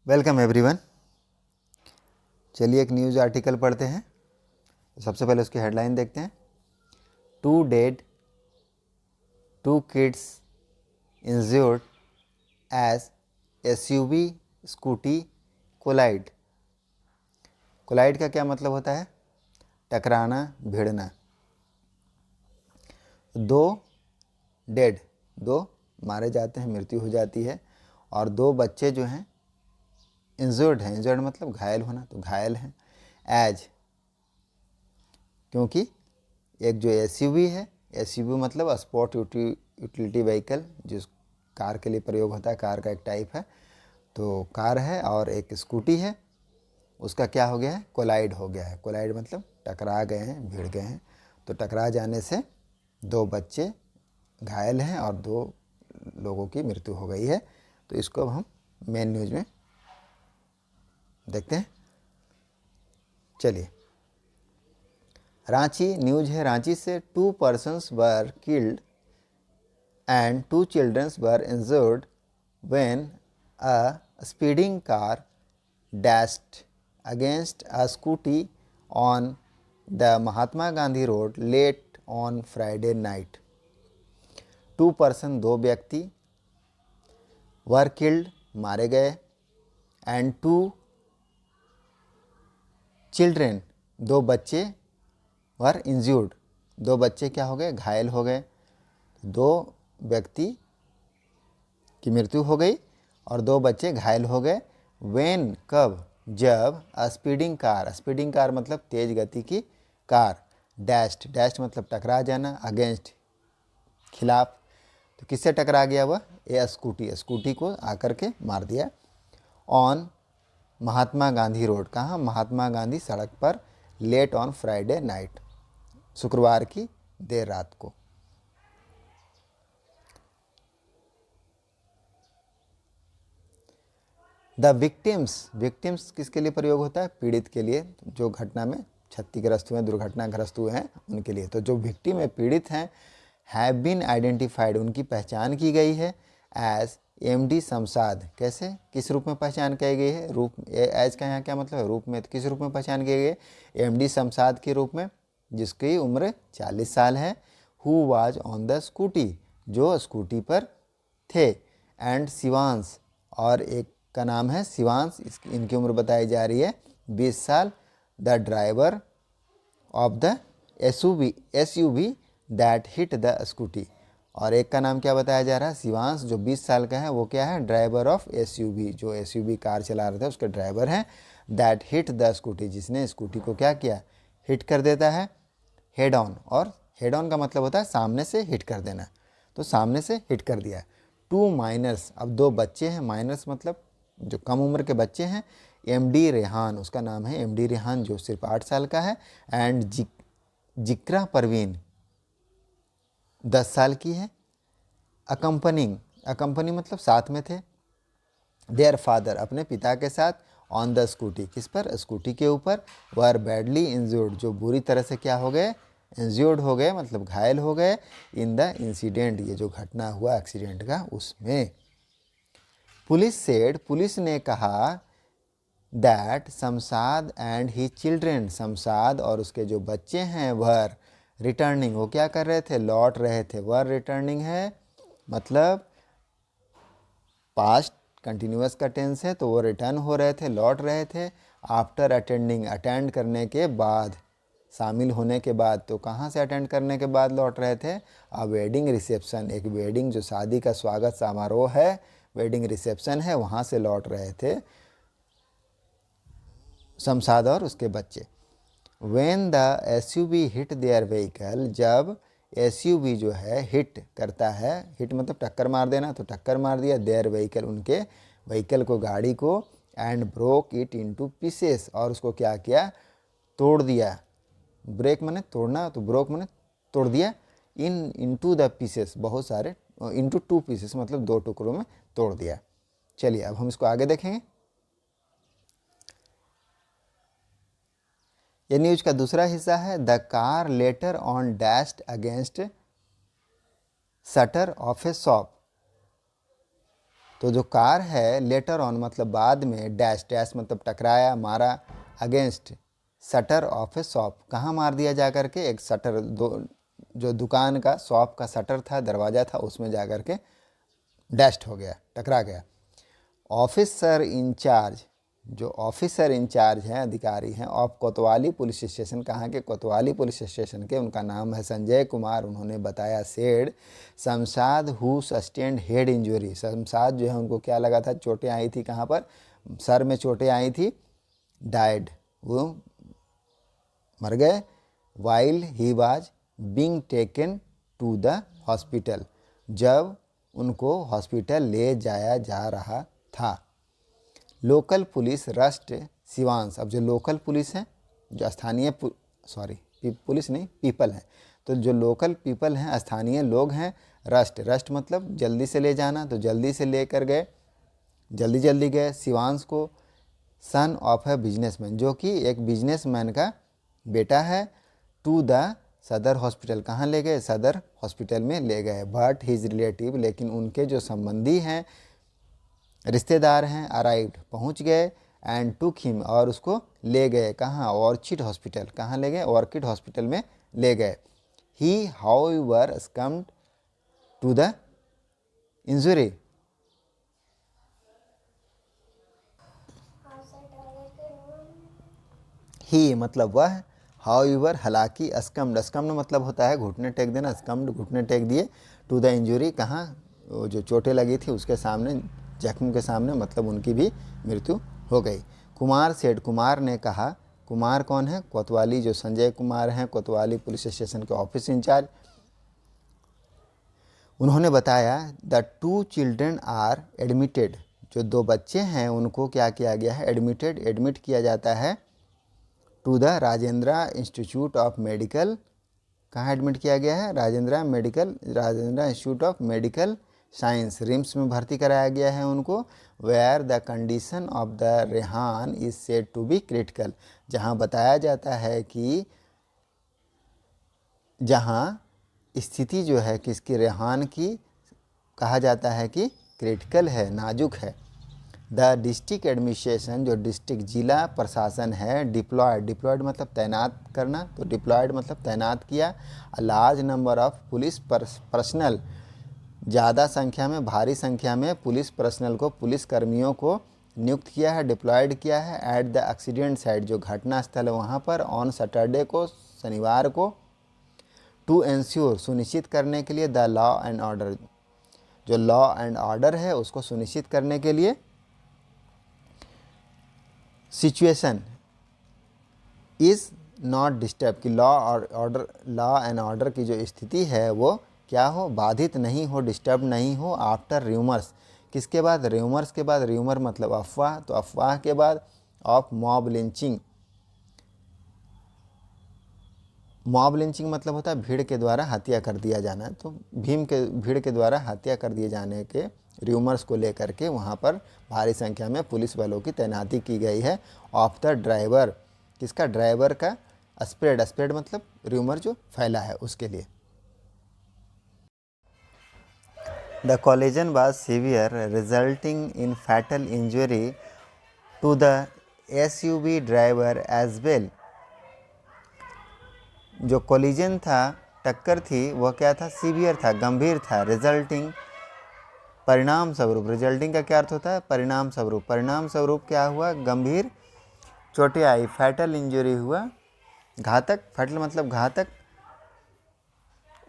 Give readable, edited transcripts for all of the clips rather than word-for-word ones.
Welcome everyone. चलिए एक news article पढ़ते हैं। सबसे पहले उसकी हेडलाइन देखते हैं। 2 dead, 2 kids injured as SUV scooty collide. Collide का क्या मतलब होता है? टकराना, भिड़ना। 2 डेड, 2 मारे जाते हैं, मृत्यु हो जाती है, और 2 बच्चे जो हैं इंजर्ड हैं। इंजर्ड मतलब घायल होना, तो घायल हैं। एज, क्योंकि एक जो एसयूवी है, एसयूवी मतलब स्पोर्ट यूटिलिटी व्हीकल, जिस कार के लिए प्रयोग होता है, कार का एक टाइप है, तो कार है, और एक स्कूटी है, उसका क्या हो गया है? कोलाइड हो गया है। कोलाइड मतलब टकरा गए हैं, भिड़ गए हैं। तो टकरा जाने से 2 बच्चे घायल हैं और 2 लोगों की मृत्यु हो गई है। तो इसको अब हम मेन न्यूज़ में देखते हैं। चलिए, रांची न्यूज है। रांची से 2 persons were killed and 2 children were injured when a speeding car dashed against a scooty on the Mahatma Gandhi Road late on Friday night. 2 person, 2 व्यक्ति, were killed, मारे गए, and 2 children, 2 बच्चे, were injured, 2 बच्चे क्या हो गए? घायल हो गए। 2 व्यक्ति की मृत्यु हो गई और 2 बच्चे घायल हो गए। वेन, कब? जब स्पीडिंग कार मतलब तेज गति की कार, डैश्ड मतलब टकरा जाना, अगेंस्ट खिलाफ, तो किससे टकरा गया वह? ये स्कूटी को आकर के मार दिया। ऑन महात्मा गांधी रोड, कहाँ? महात्मा गांधी सड़क पर, लेट ऑन फ्राइडे नाइट, शुक्रवार की देर रात को। द विक्टिम्स किसके लिए प्रयोग होता है? पीड़ित के लिए, जो घटना में क्षतिग्रस्त हुए, दुर्घटनाग्रस्त हुए हैं, उनके लिए। तो जो विक्टिम है, पीड़ित हैं, हैव बीन आइडेंटिफाइड, उनकी पहचान की गई है, एज एमडी शमशाद। कैसे, किस रूप में पहचान की गई है? रूप, एज का यहाँ क्या मतलब है? रूप में। तो किस रूप में पहचान की गई है? एमडी शमशाद के रूप में, जिसकी उम्र 40 साल है। Who was on the scooty, जो स्कूटी पर थे। एंड शिवांश, और एक का नाम है शिवांश, इनकी उम्र बताई जा रही है 20 साल। The driver of the SUV that hit the scooty, और एक का नाम क्या बताया जा रहा है? शिवांश, जो 20 साल का है, वो क्या है? ड्राइवर ऑफ एसयूवी, जो एसयूवी कार चला रहे थे उसके ड्राइवर हैं। दैट हिट द स्कूटी, जिसने स्कूटी को क्या किया? हिट कर देता है। हेड ऑन, और हेड ऑन का मतलब होता है सामने से हिट कर देना, तो सामने से हिट कर दिया। 2 माइनर्स, अब 2 बच्चे हैं। माइनर्स मतलब जो कम उम्र के बच्चे हैं। एमडी रेहान, उसका नाम है एमडी रेहान, जो सिर्फ 8 साल का है। एंड जिक्रा परवीन 10 साल की है। अकम्पनी मतलब साथ में थे। देयर फादर, अपने पिता के साथ। ऑन द स्कूटी, किस पर? स्कूटी के ऊपर। वर बैडली इंज्योर्ड, जो बुरी तरह से क्या हो गए? इंज्योर्ड हो गए, मतलब घायल हो गए। इन द इंसिडेंट, ये जो घटना हुआ एक्सीडेंट का, उसमें। पुलिस सेड, पुलिस ने कहा, that Shamshad and he children, Shamshad और उसके जो बच्चे हैं, वर रिटर्निंग, वो क्या कर रहे थे? लौट रहे थे। वर रिटर्निंग है मतलब पास्ट कंटिन्यूअस का टेंस है, तो वो रिटर्न हो रहे थे, लौट रहे थे। आफ्टर अटेंडिंग, अटेंड करने के बाद, शामिल होने के बाद। तो कहाँ से अटेंड करने के बाद लौट रहे थे? अ वेडिंग रिसेप्शन, एक वेडिंग, जो शादी का स्वागत समारोह है, वेडिंग रिसेप्शन है, वहाँ से लौट रहे थे शमशाद और उसके बच्चे। When the SUV hit their vehicle, जब एसयूवी जो है हिट करता है, हिट मतलब टक्कर मार देना, तो टक्कर मार दिया देयर व्हीकल, उनके व्हीकल को, गाड़ी को। And broke it into pieces, और उसको क्या किया? तोड़ दिया। ब्रेक माने तोड़ना, तो ब्रोक माने तोड़ दिया। इनटू द पीसेस, बहुत सारे, इनटू 2 पीसेस मतलब 2 टुकड़ों में तोड़ दिया। चलिए अब हम इसको आगे देखेंगे। ये न्यूज का दूसरा हिस्सा है। The car later on dashed against shutter of A shop. तो जो कार है लेटर ऑन मतलब बाद में, डैश डैश मतलब टकराया, मारा, against shutter of A shop, कहाँ मार दिया जा कर के, एक शटर, जो दुकान का शॉप का शटर था, दरवाज़ा था, उसमें जा कर के डैश्ड हो गया, टकरा गया। ऑफिसर इंचार्ज, जो ऑफिसर इंचार्ज हैं, अधिकारी हैं, ऑफ कोतवाली पुलिस स्टेशन, कहाँ के, कोतवाली पुलिस स्टेशन के, उनका नाम है संजय कुमार, उन्होंने बताया said Shamshad who sustained head injury, Shamshad जो है उनको क्या लगा था, चोटें आई थी, कहाँ पर, सर में चोटें आई थी, डाइड, वो मर गए, while he was being taken to the hospital, जब उनको हॉस्पिटल ले जाया जा रहा था। लोकल पुलिस रस्ट शिवांश, अब जो लोकल पुलिस है, जो स्थानीय पुलिस नहीं, पीपल हैं, तो जो लोकल पीपल हैं, स्थानीय लोग हैं, रस्ट मतलब जल्दी से ले जाना, तो जल्दी से लेकर गए, जल्दी जल्दी गए शिवांश को, सन ऑफ ए बिजनेसमैन, जो कि एक बिजनेसमैन का बेटा है, टू द सदर हॉस्पिटल, कहाँ ले गए, सदर हॉस्पिटल में ले गए। बट हिज रिलेटिव, लेकिन उनके जो संबंधी हैं, रिश्तेदार हैं, अराइव्ड पहुँच गए, एंड टुक हिम और उसको ले गए, कहाँ, ऑर्चिड हॉस्पिटल, कहाँ ले गए, ऑर्किड हॉस्पिटल में ले गए। ही हाउएवर सक्म्ड टू द इंजुरी, ही मतलब वह, हाउएवर हालांकि, अस्कम्ड, अस्कम्ड मतलब होता है घुटने टेक देना, अस्कम्ड घुटने टेक दिए, टू द इंजुरी कहाँ, वो जो चोटें लगी थी उसके सामने, जख्म के सामने, मतलब उनकी भी मृत्यु हो गई। कुमार सेठ, कुमार ने कहा, कुमार कौन है, कोतवाली, जो संजय कुमार हैं, कोतवाली पुलिस स्टेशन के ऑफिस इंचार्ज, उन्होंने बताया द 2 चिल्ड्रन आर एडमिटेड, जो 2 बच्चे हैं उनको क्या किया गया है, एडमिट किया जाता है, to the Rajendra institute of medical, कहाँ एडमिट किया गया है, Rajendra institute of medical science, RIMS में भर्ती कराया गया है उनको, where the condition of the Rehan is said to be critical, जहाँ बताया जाता है कि, जहाँ स्थिति जो है किसकी, रेहान की, कहा जाता है कि क्रिटिकल है, नाजुक है। द डिस्ट्रिक्ट एडमिनिस्ट्रेशन, जो डिस्ट्रिक्ट जिला प्रशासन है, डिप्लॉयड मतलब तैनात करना, तो डिप्लॉयड मतलब तैनात किया, a large number of police personal, ज़्यादा संख्या में, भारी संख्या में पुलिस पर्सनल को, पुलिस कर्मियों को नियुक्त किया है, डिप्लॉयड किया है, एट द एक्सीडेंट साइट, जो घटना स्थल है वहाँ पर, ऑन सैटरडे को, शनिवार को, टू एंश्योर सुनिश्चित करने के लिए, द लॉ एंड ऑर्डर, जो लॉ एंड ऑर्डर है उसको सुनिश्चित करने के लिए, सिचुएशन इज़ नॉट डिस्टर्ब, कि लॉ एंड ऑर्डर की जो स्थिति है वो क्या हो, बाधित नहीं हो, डिस्टर्ब नहीं हो, आफ्टर र्यूमर्स, किसके बाद, र्यूमर्स के बाद, र्यूमर मतलब अफवाह, तो अफवाह के बाद, of mob lynching, mob lynching मतलब होता है भीड़ के द्वारा हत्या कर दिया जाना, तो भीड़ के द्वारा हत्या कर दिए जाने के र्यूमर्स को लेकर के वहाँ पर भारी संख्या में पुलिस बलों की तैनाती की गई है, ऑफ द ड्राइवर, किसका, ड्राइवर का, स्प्रेड मतलब र्यूमर जो फैला है उसके लिए। The collision was severe resulting in fatal injury to the SUV driver as well, जो कोलिजन था, टक्कर थी, वह क्या था, सीवियर था, गंभीर था, रिजल्टिंग परिणाम स्वरूप, रिजल्टिंग का क्या अर्थ होता है, परिणाम स्वरूप, परिणाम स्वरूप क्या हुआ, गंभीर चोटें आई, फैटल इंजरी हुआ, घातक, फैटल मतलब घातक,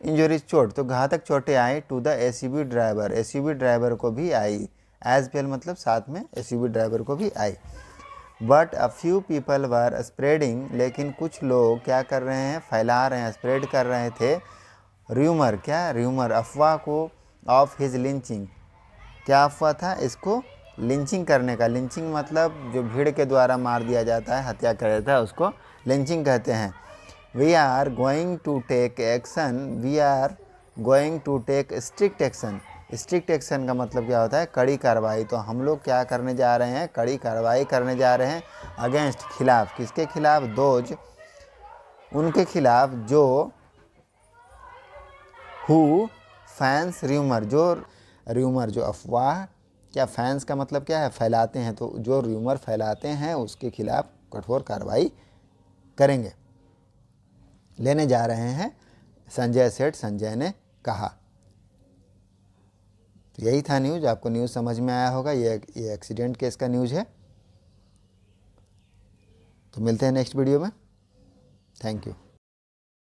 इंजरी चोट, तो घातक चोटें आई, to the SUV driver, SUV driver को भी आई, एज वेल मतलब साथ में एसयूवी ड्राइवर को भी आई। But a few people were spreading, लेकिन कुछ लोग क्या कर रहे हैं, फैला रहे हैं, स्प्रेड कर रहे थे, र्यूमर, क्या र्यूमर, अफवाह को, ऑफ हिज लिंचिंग, क्या अफवाह था, इसको लिंचिंग करने का, लिंचिंग मतलब जो भीड़ के द्वारा मार दिया जाता है, हत्या कर देता है, उसको लिंचिंग कहते हैं। We are going to take action, we are going to take strict action, strict action का मतलब क्या होता है, कड़ी कार्रवाई, तो हम लोग क्या करने जा रहे हैं, कड़ी कार्रवाई करने जा रहे हैं, अगेंस्ट, खिलाफ, किसके खिलाफ, दोज, उनके खिलाफ जो, हु फैंस र्यूमर, जो र्यूमर जो अफवाह क्या फैंस का मतलब क्या है? फैलाते हैं। तो जो र्यूमर फैलाते हैं उसके खिलाफ कठोर कार्रवाई करेंगे, लेने जा रहे हैं, संजय सेठ संजय ने कहा। तो यही था न्यूज़। आपको न्यूज़ समझ में आया होगा। ये एक्सीडेंट केस का न्यूज़ है। तो मिलते हैं नेक्स्ट वीडियो में। Thank you.